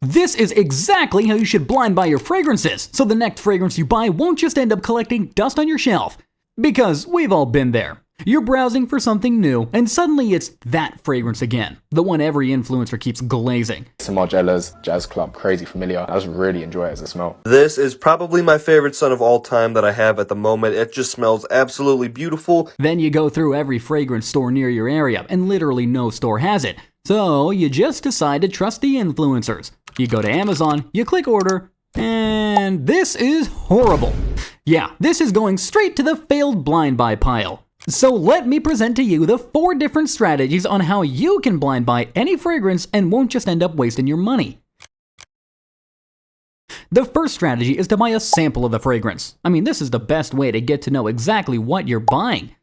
This is exactly how you should blind buy your fragrances, so the next fragrance you buy won't just end up collecting dust on your shelf. Because we've all been there. You're browsing for something new, and suddenly it's that fragrance again, the one every influencer keeps glazing. Some Margiela's Jazz Club, crazy familiar. I just really enjoy it as a smell. This is probably my favorite scent of all time that I have at the moment. It just smells absolutely beautiful. Then you go through every fragrance store near your area, and literally no store has it. So you just decide to trust the influencers. You go to Amazon, you click order, and this is horrible. Yeah, this is going straight to the failed blind buy pile. So let me present to you the 4 different strategies on how you can blind buy any fragrance and won't just end up wasting your money. The first strategy is to buy a sample of the fragrance. I mean, this is the best way to get to know exactly what you're buying.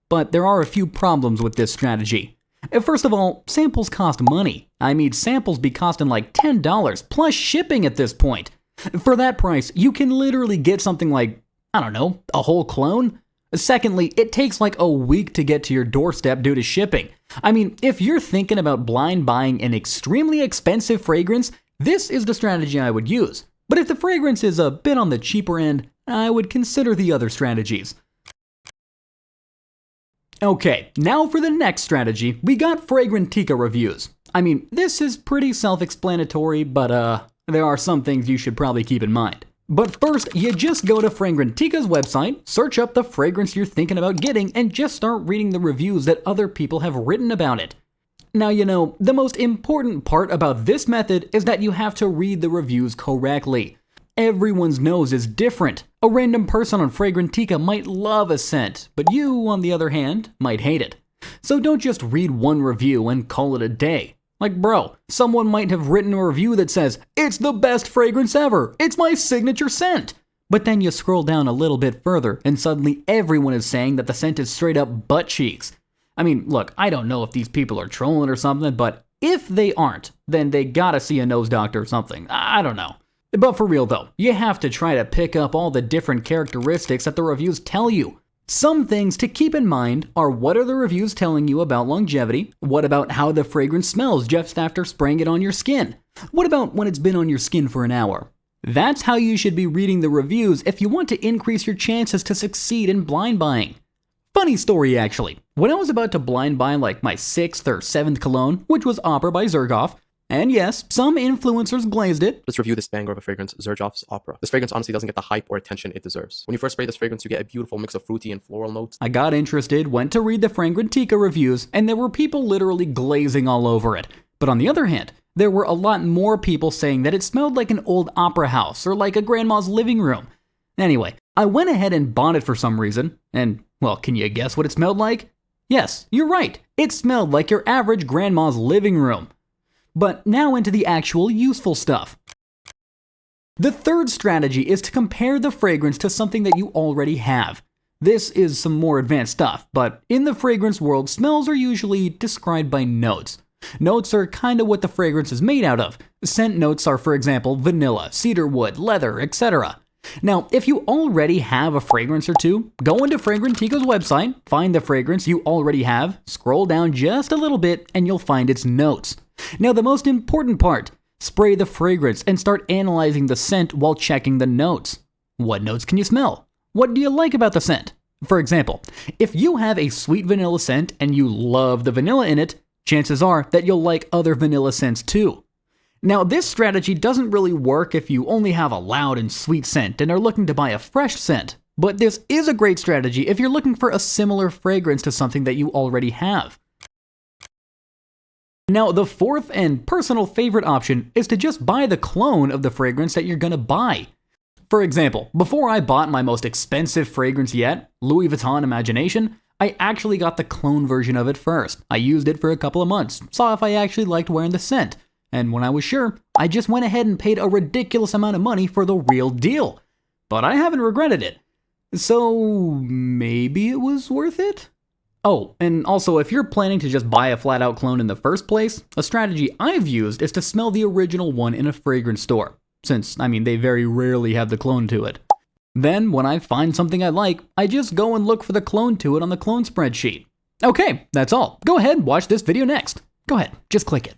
But there are a few problems with this strategy. First of all, samples cost money. I mean, samples be costing like $10 plus shipping at this point. For that price, you can literally get something like, I don't know, a whole clone? Secondly, it takes like a week to get to your doorstep due to shipping. I mean, if you're thinking about blind buying an extremely expensive fragrance, this is the strategy I would use. But if the fragrance is a bit on the cheaper end, I would consider the other strategies. Okay, now for the next strategy, we got Fragrantica reviews. I mean, this is pretty self-explanatory, but there are some things you should probably keep in mind. But first, you just go to Fragrantica's website, search up the fragrance you're thinking about getting, and just start reading the reviews that other people have written about it. Now, you know, the most important part about this method is that you have to read the reviews correctly. Everyone's nose is different. A random person on Fragrantica might love a scent, but you, on the other hand, might hate it. So don't just read one review and call it a day. Like, bro, someone might have written a review that says, "It's the best fragrance ever! It's my signature scent!" But then you scroll down a little bit further, and suddenly everyone is saying that the scent is straight up butt cheeks. I mean, look, I don't know if these people are trolling or something, but if they aren't, then they gotta see a nose doctor or something. I don't know. But for real though, you have to try to pick up all the different characteristics that the reviews tell you. Some things to keep in mind are, what are the reviews telling you about longevity? What about how the fragrance smells just after spraying it on your skin? What about when it's been on your skin for an hour? That's how you should be reading the reviews if you want to increase your chances to succeed in blind buying. Funny story actually. When I was about to blind buy like my 6th or 7th cologne, which was Opera by Zergoff, and yes, some influencers glazed it. Let's review this banger of a fragrance, Zergoff's Opera. This fragrance honestly doesn't get the hype or attention it deserves. When you first spray this fragrance, you get a beautiful mix of fruity and floral notes. I got interested, went to read the Fragrantica reviews, and there were people literally glazing all over it. But on the other hand, there were a lot more people saying that it smelled like an old opera house or like a grandma's living room. Anyway, I went ahead and bought it for some reason, and, well, can you guess what it smelled like? Yes, you're right. It smelled like your average grandma's living room. But now into the actual useful stuff. The third strategy is to compare the fragrance to something that you already have. This is some more advanced stuff, but in the fragrance world, smells are usually described by notes. Notes are kind of what the fragrance is made out of. Scent notes are, for example, vanilla, cedarwood, leather, etc. Now, if you already have a fragrance or two, go into Fragrantica's website, find the fragrance you already have, scroll down just a little bit, and you'll find its notes. Now, the most important part, spray the fragrance and start analyzing the scent while checking the notes. What notes can you smell? What do you like about the scent? For example, if you have a sweet vanilla scent and you love the vanilla in it, chances are that you'll like other vanilla scents too. Now, this strategy doesn't really work if you only have a loud and sweet scent and are looking to buy a fresh scent, but this is a great strategy if you're looking for a similar fragrance to something that you already have. Now, the fourth and personal favorite option is to just buy the clone of the fragrance that you're gonna buy. For example, before I bought my most expensive fragrance yet, Louis Vuitton Imagination, I actually got the clone version of it first. I used it for a couple of months, saw if I actually liked wearing the scent, and when I was sure, I just went ahead and paid a ridiculous amount of money for the real deal. But I haven't regretted it. So maybe it was worth it? Oh, and also, if you're planning to just buy a flat-out clone in the first place, a strategy I've used is to smell the original one in a fragrance store, since, I mean, they very rarely have the clone to it. Then, when I find something I like, I just go and look for the clone to it on the clone spreadsheet. Okay, that's all. Go ahead, watch this video next. Go ahead, just click it.